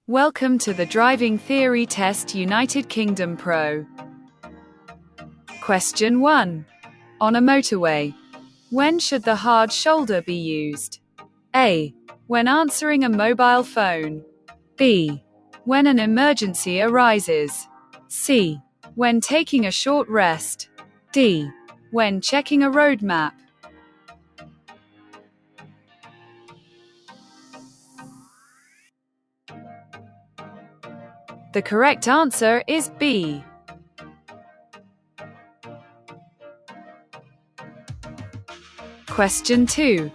Welcome to the Driving Theory Test United Kingdom Pro. Question 1. On a motorway, when should the hard shoulder be used? A. When answering a mobile phone. B. When an emergency arises. C. When taking a short rest. D. When checking a road map. The correct answer is B. Question 2.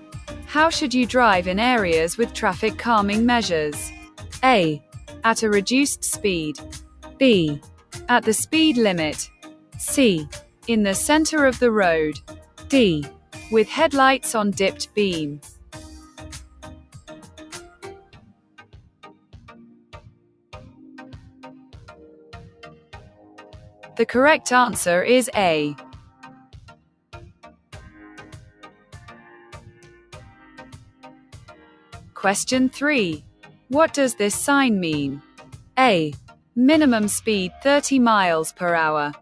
How should you drive in areas with traffic calming measures? A. At a reduced speed. B. At the speed limit. C. In the center of the road. D. With headlights on dipped beam. The correct answer is A. Question 3. What does this sign mean? A. Minimum speed 30 miles per hour.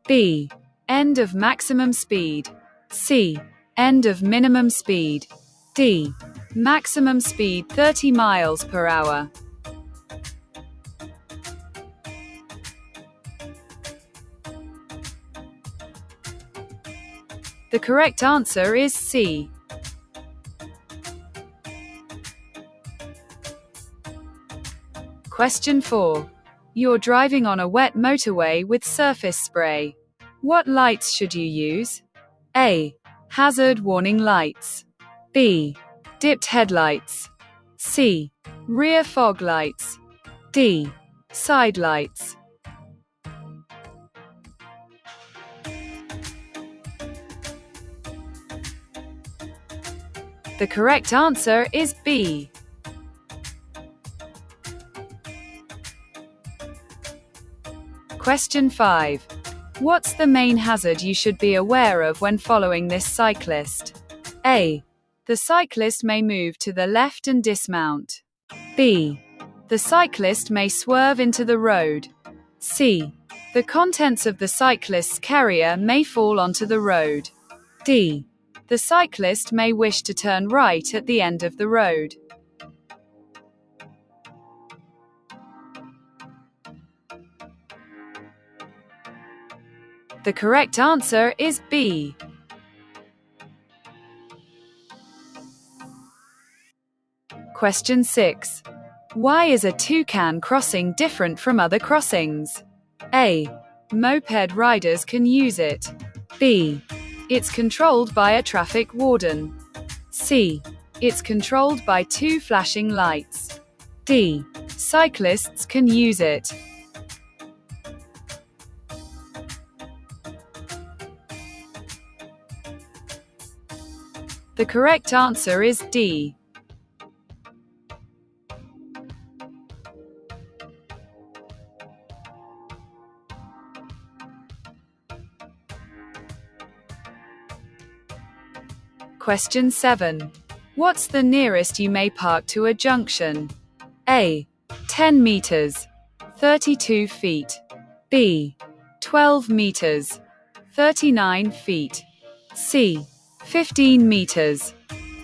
B. End of maximum speed. C. End of minimum speed. D. Maximum speed 30 miles per hour. The correct answer is C. Question 4. You're driving on a wet motorway with surface spray. What lights should you use? A. Hazard warning lights. B. Dipped headlights. C. Rear fog lights. D. Side lights. The correct answer is B. Question 5. What's the main hazard you should be aware of when following this cyclist? A. The cyclist may move to the left and dismount. B. The cyclist may swerve into the road. C. The contents of the cyclist's carrier may fall onto the road. D. The cyclist may wish to turn right at the end of the road. The correct answer is B. Question 6. Why is a toucan crossing different from other crossings? A. Moped riders can use it. B. It's controlled by a traffic warden. C. It's controlled by two flashing lights. D. Cyclists can use it. The correct answer is D. Question 7. What's the nearest you may park to a junction? A. 10 meters, 32 feet. B. 12 meters, 39 feet. C. 15 meters,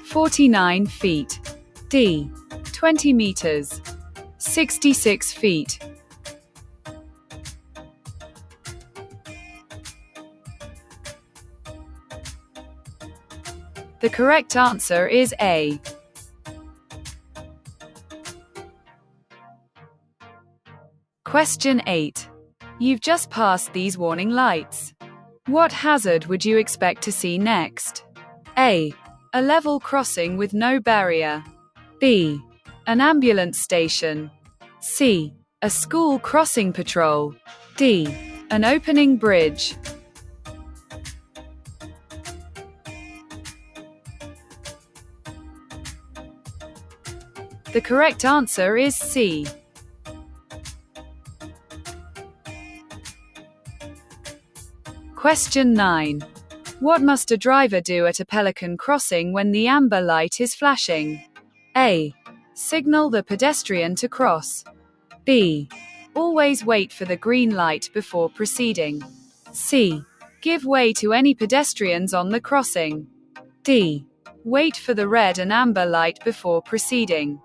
49 feet. D. 20 meters, 66 feet. The correct answer is A. Question 8. You've just passed these warning lights. What hazard would you expect to see next? A. A level crossing with no barrier. B. An ambulance station. C. A school crossing patrol. D. An opening bridge. The correct answer is C. Question 9. What must a driver do at a pelican crossing when the amber light is flashing? A. Signal the pedestrian to cross. B. Always wait for the green light before proceeding. C. Give way to any pedestrians on the crossing. D. Wait for the red and amber light before proceeding.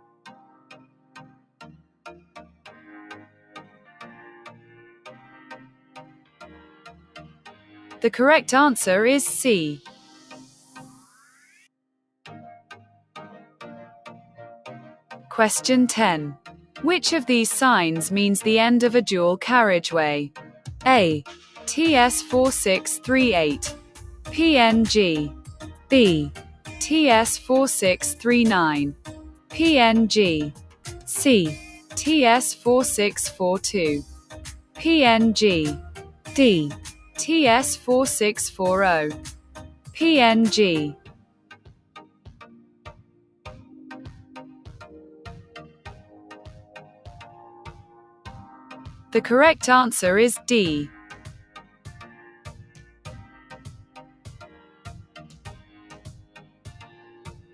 The correct answer is C. Question 10. Which of these signs means the end of a dual carriageway? A. TS 4638. PNG. B. TS 4639. PNG. C. TS 4642. PNG. D. TS 4640. PNG. The correct answer is D.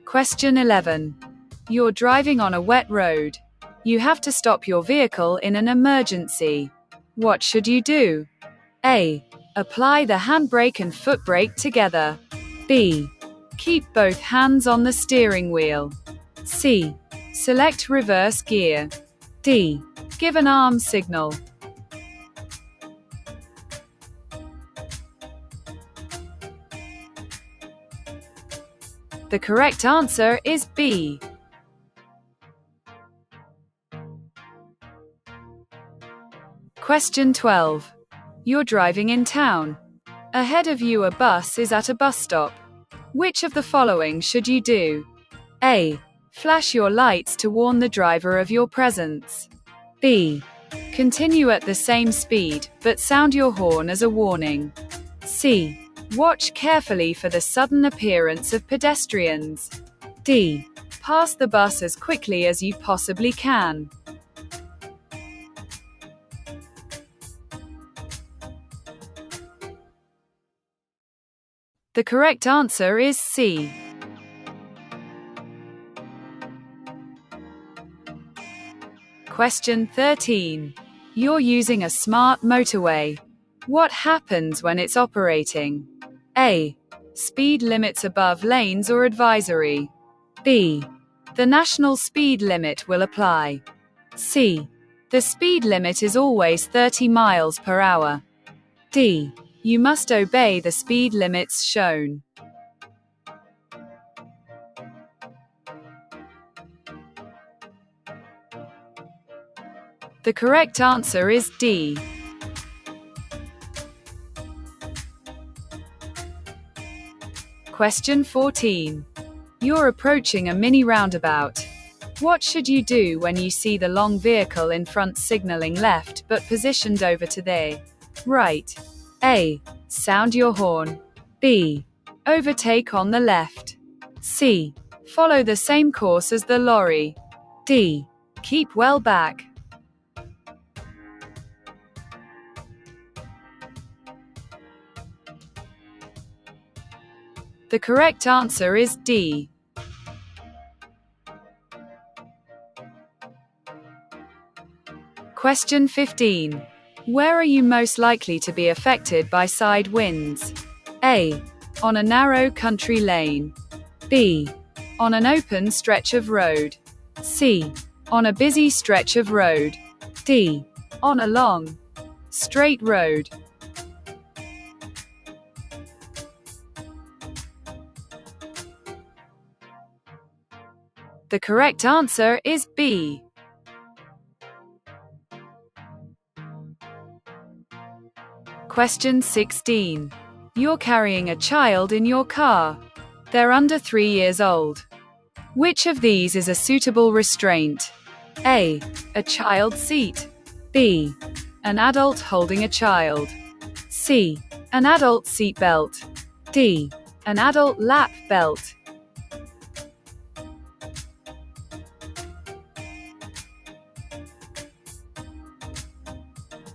Question 11. You're driving on a wet road. You have to stop your vehicle in an emergency. What should you do? A. Apply the handbrake and foot brake together. B. Keep both hands on the steering wheel. C. Select reverse gear. D. Give an arm signal. The correct answer is B. Question 12. You're driving in town. Ahead of you a bus is at a bus stop. Which of the following should you do? A. Flash your lights to warn the driver of your presence. B. Continue at the same speed, but sound your horn as a warning. C. Watch carefully for the sudden appearance of pedestrians. D. Pass the bus as quickly as you possibly can. The correct answer is C. Question 13. You're using a smart motorway. What happens when it's operating? A. Speed limits above lanes or advisory. B. The national speed limit will apply. C. The speed limit is always 30 miles per hour. D. You must obey the speed limits shown. The correct answer is D. Question 14. You're approaching a mini roundabout. What should you do when you see the long vehicle in front signaling left but positioned over to the right? A. Sound your horn. B. Overtake on the left. C. Follow the same course as the lorry. D. Keep well back. The correct answer is D. Question 15. Where are you most likely to be affected by side winds? A. On a narrow country lane. B. On an open stretch of road. C. On a busy stretch of road. D. On a long, straight road. The correct answer is B. Question 16. You're carrying a child in your car. They're under 3 years old. Which of these is a suitable restraint? A. A child seat. B. An adult holding a child. C. An adult seat belt. D. An adult lap belt.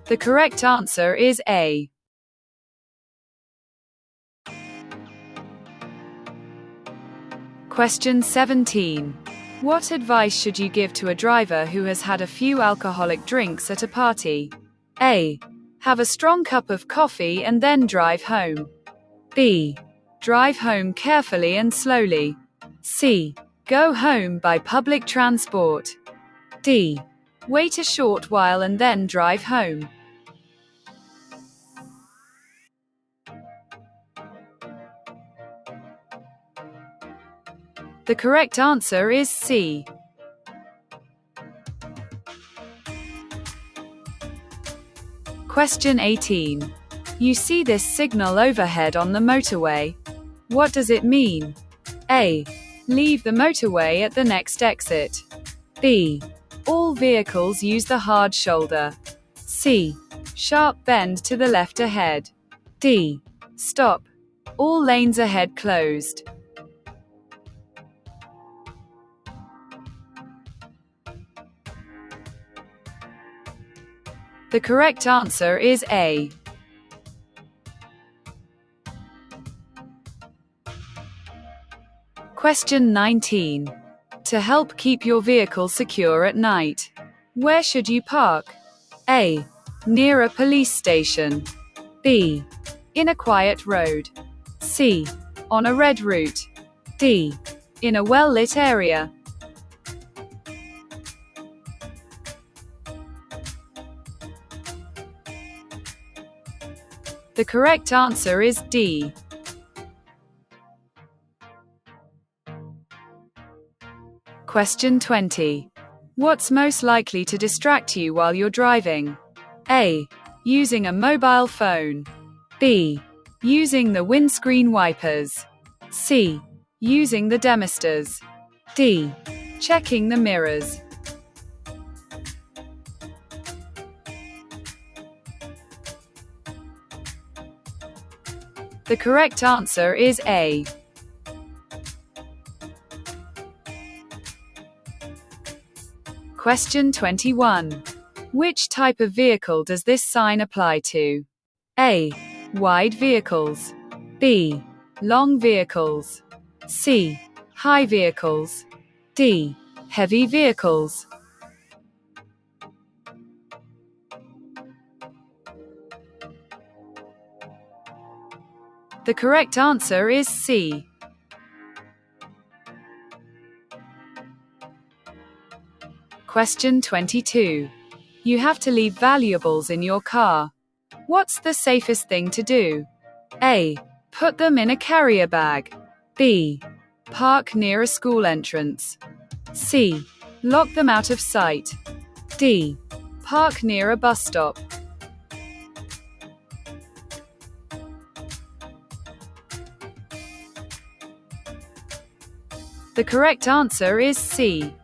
The correct answer is A. Question 17. What advice should you give to a driver who has had a few alcoholic drinks at a party? A. Have a strong cup of coffee and then drive home. B. Drive home carefully and slowly. C. Go home by public transport. D. Wait a short while and then drive home. The correct answer is C. Question 18. You see this signal overhead on the motorway. What does it mean? A. Leave the motorway at the next exit. B. All vehicles use the hard shoulder. C. Sharp bend to the left ahead. D. Stop. All lanes ahead closed. The correct answer is A. Question 19. To help keep your vehicle secure at night, where should you park? A. Near a police station. B. In a quiet road. C. On a red route. D. In a well-lit area. The correct answer is D. Question 20. What's most likely to distract you while you're driving? A. Using a mobile phone. B. Using the windscreen wipers. C. Using the demisters. D. Checking the mirrors. The correct answer is A. Question 21. Which type of vehicle does this sign apply to? A. Wide vehicles. B. Long vehicles. C. High vehicles. D. Heavy vehicles. The correct answer is C. Question 22. You have to leave valuables in your car. What's the safest thing to do? A. Put them in a carrier bag. B. Park near a school entrance. C. Lock them out of sight. D. Park near a bus stop. The correct answer is C.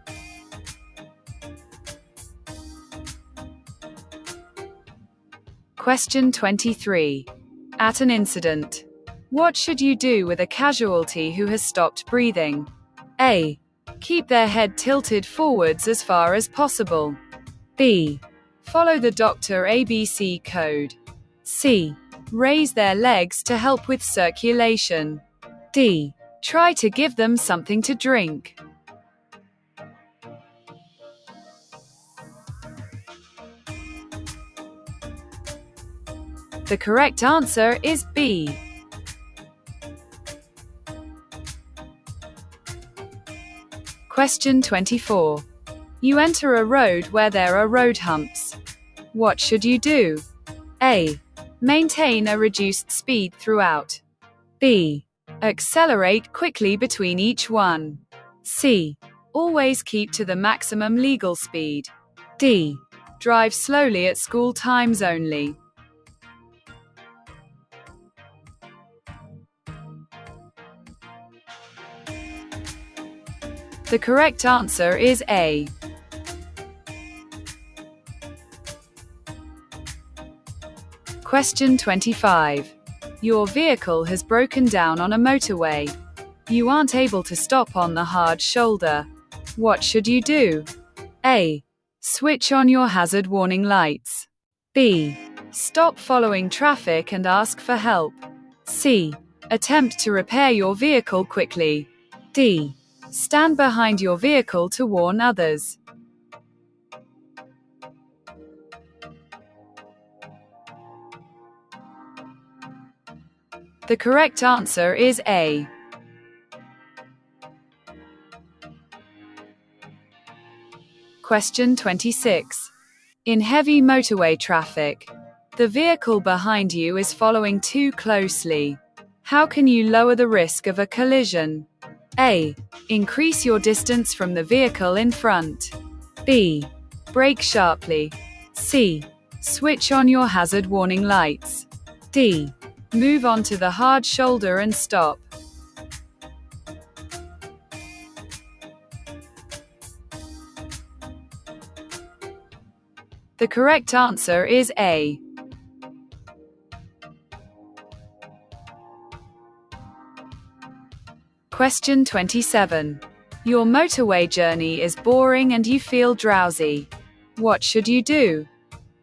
Question 23. At an incident, what should you do with a casualty who has stopped breathing? A. Keep their head tilted forwards as far as possible. B. Follow the Dr. ABC code. C. Raise their legs to help with circulation. D. Try to give them something to drink. The correct answer is B. Question 24. You enter a road where there are road humps. What should you do? A. Maintain a reduced speed throughout. B. Accelerate quickly between each one. C. Always keep to the maximum legal speed. D. Drive slowly at school times only. The correct answer is A. Question 25. Your vehicle has broken down on a motorway. You aren't able to stop on the hard shoulder. What should you do? A. Switch on your hazard warning lights. B. Stop following traffic and ask for help. C. Attempt to repair your vehicle quickly. D. Stand behind your vehicle to warn others. The correct answer is A. Question 26. In heavy motorway traffic, the vehicle behind you is following too closely. How can you lower the risk of a collision? A. Increase your distance from the vehicle in front. B. Brake sharply. C. Switch on your hazard warning lights. D. Move onto the hard shoulder and stop. The correct answer is A. Question 27. Your motorway journey is boring and you feel drowsy. What should you do?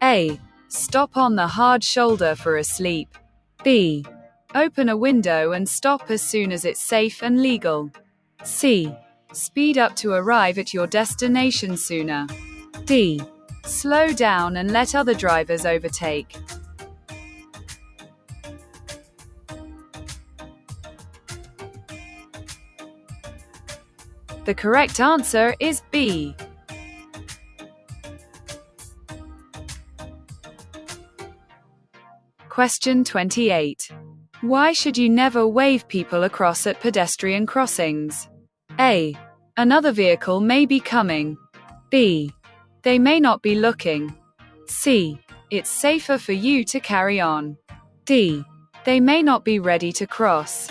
A. Stop on the hard shoulder for a sleep. B. Open a window and stop as soon as it's safe and legal. C. Speed up to arrive at your destination sooner. D. Slow down and let other drivers overtake. The correct answer is B. Question 28. Why should you never wave people across at pedestrian crossings? A. Another vehicle may be coming. B. They may not be looking. C. It's safer for you to carry on. D. They may not be ready to cross.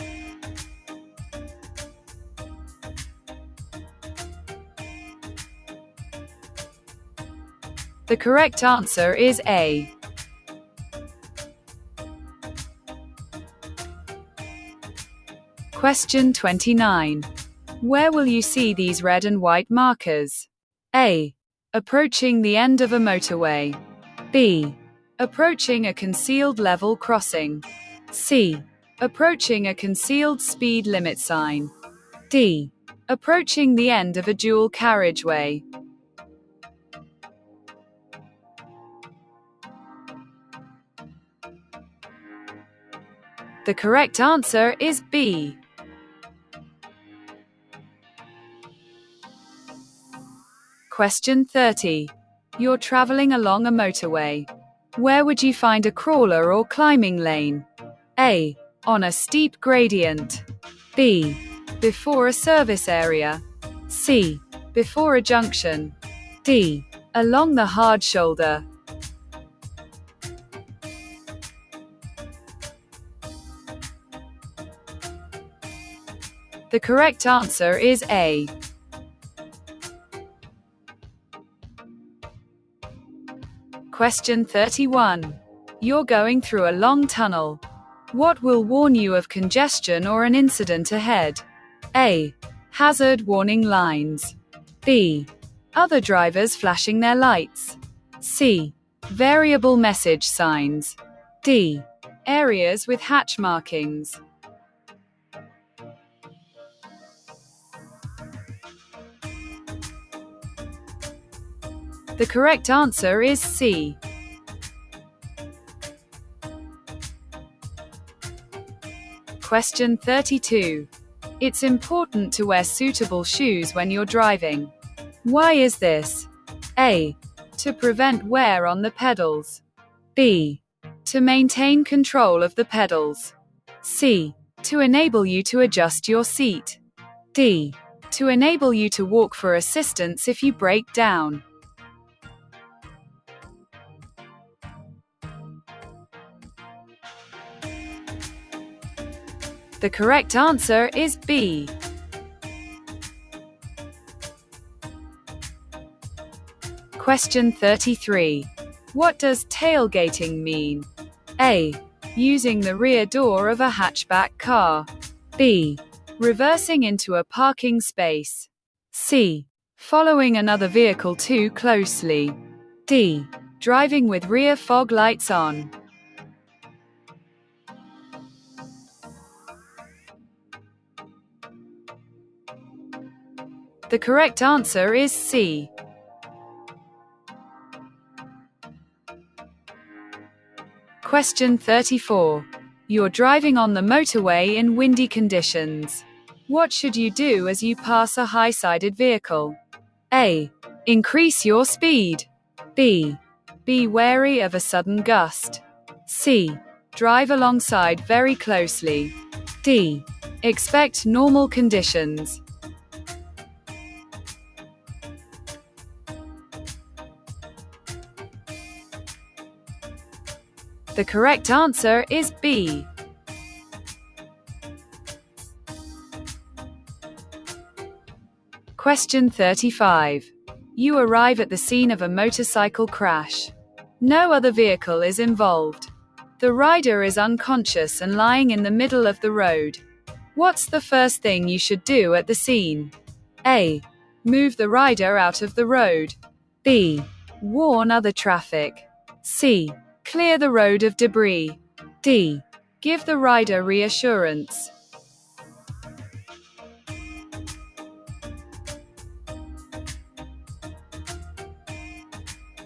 The correct answer is A. Question 29. Where will you see these red and white markers? A. Approaching the end of a motorway. B. Approaching a concealed level crossing. C. Approaching a concealed speed limit sign. D. Approaching the end of a dual carriageway. The correct answer is B. Question 30. You're traveling along a motorway. Where would you find a crawler or climbing lane? A. On a steep gradient. B. Before a service area. C. Before a junction. D. Along the hard shoulder. The correct answer is A. Question 31. You're going through a long tunnel. What will warn you of congestion or an incident ahead? A. Hazard warning lines. B. Other drivers flashing their lights. C. Variable message signs. D. Areas with hatch markings. The correct answer is C. Question 32. It's important to wear suitable shoes when you're driving. Why is this? A. To prevent wear on the pedals. B. To maintain control of the pedals. C. To enable you to adjust your seat. D. To enable you to walk for assistance if you break down. The correct answer is B. Question 33. What does tailgating mean? A. Using the rear door of a hatchback car. B. Reversing into a parking space. C. Following another vehicle too closely. D. Driving with rear fog lights on. The correct answer is C. Question 34. You're driving on the motorway in windy conditions. What should you do as you pass a high-sided vehicle? A. Increase your speed. B. Be wary of a sudden gust. C. Drive alongside very closely. D. Expect normal conditions. The correct answer is B. Question 35. You arrive at the scene of a motorcycle crash. No other vehicle is involved. The rider is unconscious and lying in the middle of the road. What's the first thing you should do at the scene? A. Move the rider out of the road. B. Warn other traffic. C. Clear the road of debris. D. Give the rider reassurance.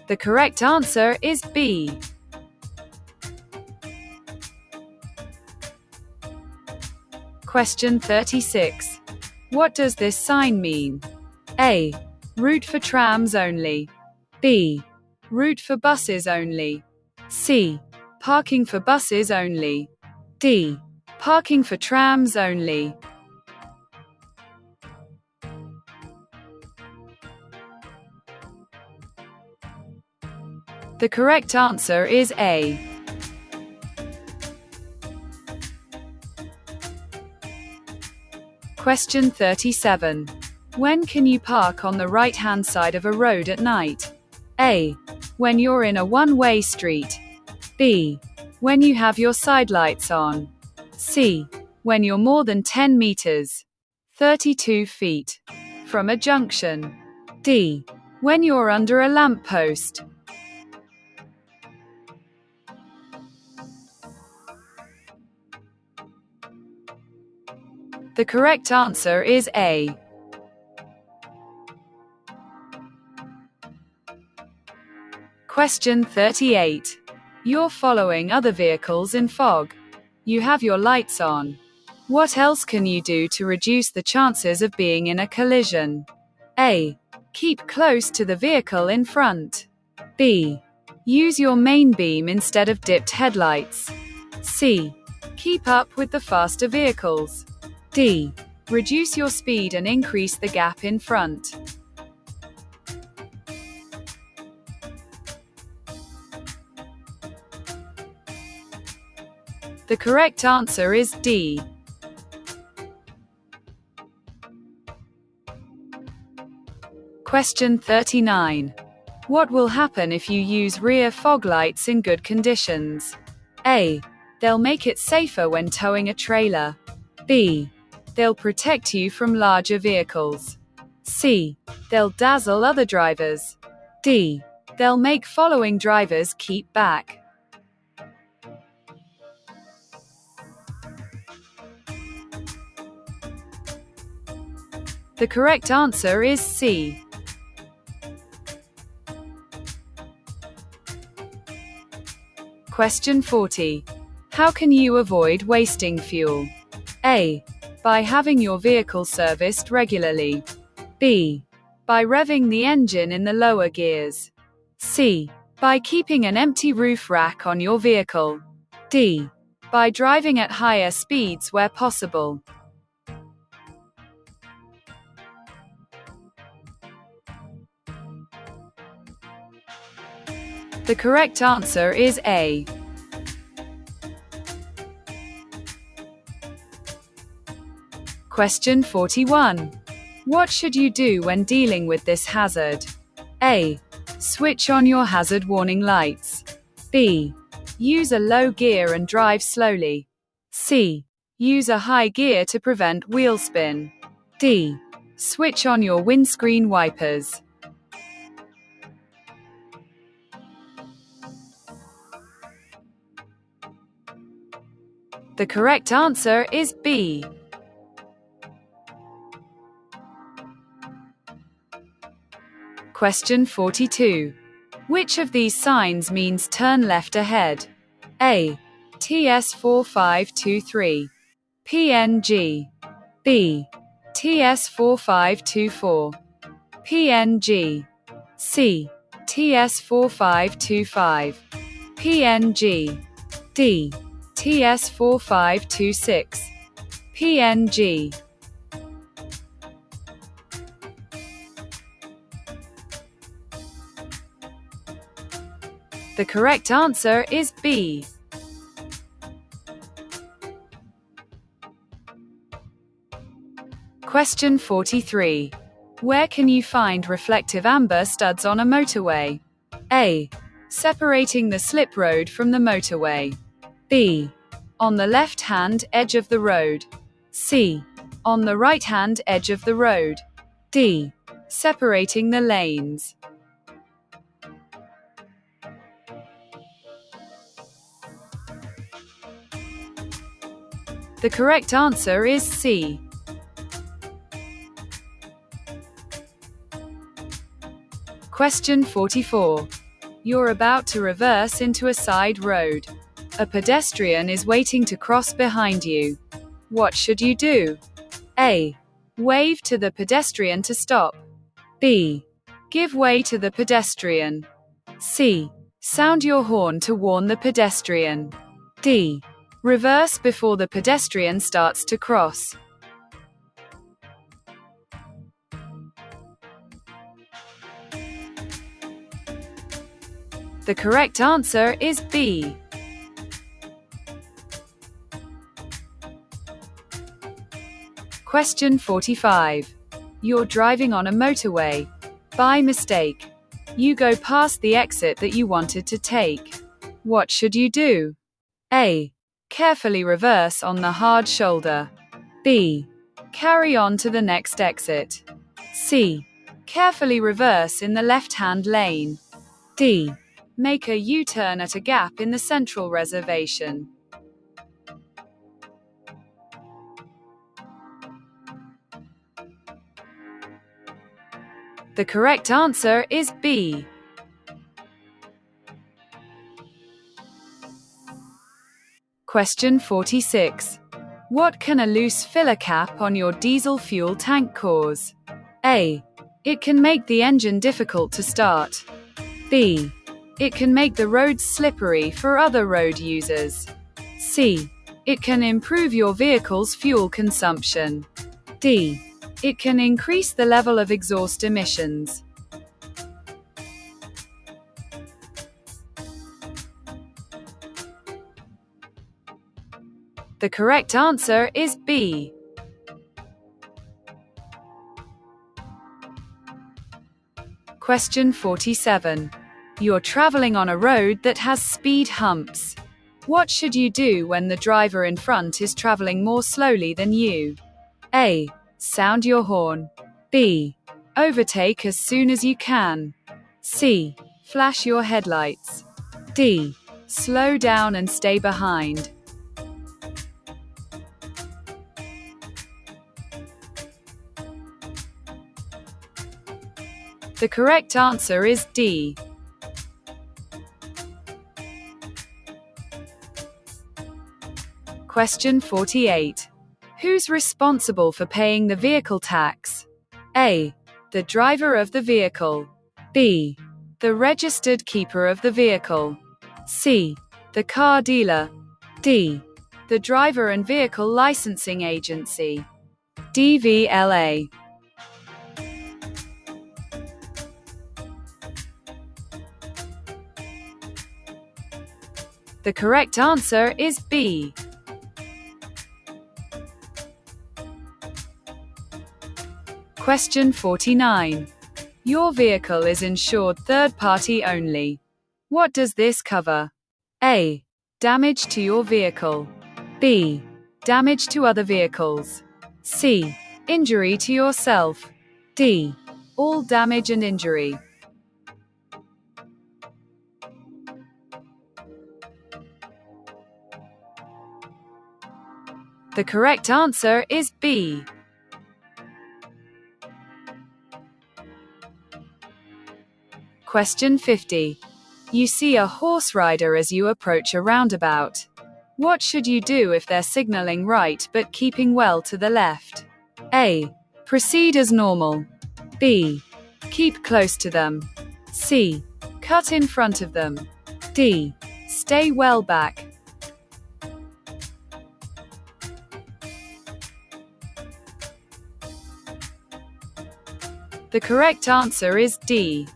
The correct answer is B. Question 36. What does this sign mean? A. Route for trams only. B. Route for buses only. C. Parking for buses only. D. Parking for trams only. The correct answer is A. Question 37. When can you park on the right-hand side of a road at night? A. When you're in a one-way street. B. When you have your side lights on. C. When you're more than 10 meters, 32 feet, from a junction. D. When you're under a lamppost. The correct answer is A. Question 38. You're following other vehicles in fog. You have your lights on. What else can you do to reduce the chances of being in a collision? A. Keep close to the vehicle in front. B. Use your main beam instead of dipped headlights. C. Keep up with the faster vehicles. D. Reduce your speed and increase the gap in front. The correct answer is D. Question 39. What will happen if you use rear fog lights in good conditions? A. They'll make it safer when towing a trailer. B. They'll protect you from larger vehicles. C. They'll dazzle other drivers. D. They'll make following drivers keep back. The correct answer is C. Question 40. How can you avoid wasting fuel? A. By having your vehicle serviced regularly. B. By revving the engine in the lower gears. C. By keeping an empty roof rack on your vehicle. D. By driving at higher speeds where possible. The correct answer is A. Question 41. What should you do when dealing with this hazard? A. Switch on your hazard warning lights. B. Use a low gear and drive slowly. C. Use a high gear to prevent wheel spin. D. Switch on your windscreen wipers. The correct answer is B. Question 42. Which of these signs means turn left ahead? A. TS4523. PNG. B. TS4524. PNG. C. TS4525. PNG. D. TS4526. PNG. The correct answer is B. Question 43. Where can you find reflective amber studs on a motorway? A. Separating the slip road from the motorway. B. On the left-hand edge of the road. C. On the right-hand edge of the road. D. Separating the lanes. The correct answer is C. Question 44. You're about to reverse into a side road. A pedestrian is waiting to cross behind you. What should you do? A. Wave to the pedestrian to stop. B. Give way to the pedestrian. C. Sound your horn to warn the pedestrian. D. Reverse before the pedestrian starts to cross. The correct answer is B. Question 45. You're driving on a motorway. By mistake, you go past the exit that you wanted to take. What should you do? A. Carefully reverse on the hard shoulder. B. Carry on to the next exit. C. Carefully reverse in the left-hand lane. D. Make a U-turn at a gap in the central reservation. The correct answer is B. Question 46. What can a loose filler cap on your diesel fuel tank cause? A. It can make the engine difficult to start. B. It can make the roads slippery for other road users. C. It can improve your vehicle's fuel consumption. D. It can increase the level of exhaust emissions. The correct answer is B. Question 47. You're traveling on a road that has speed humps. What should you do when the driver in front is traveling more slowly than you? A. Sound your horn. B. Overtake as soon as you can. C. Flash your headlights. D. Slow down and stay behind. The correct answer is D. Question 48. Who's responsible for paying the vehicle tax? A. The driver of the vehicle. B. The registered keeper of the vehicle. C. The car dealer. D. The driver and vehicle licensing agency. DVLA. The correct answer is B. Question 49. Your vehicle is insured third-party only. What does this cover? A. Damage to your vehicle. B. Damage to other vehicles. C. Injury to yourself. D. All damage and injury. The correct answer is B. Question 50. You see a horse rider as you approach a roundabout. What should you do if they're signaling right but keeping well to the left? A. Proceed as normal. B. Keep close to them. C. Cut in front of them. D. Stay well back. The correct answer is D.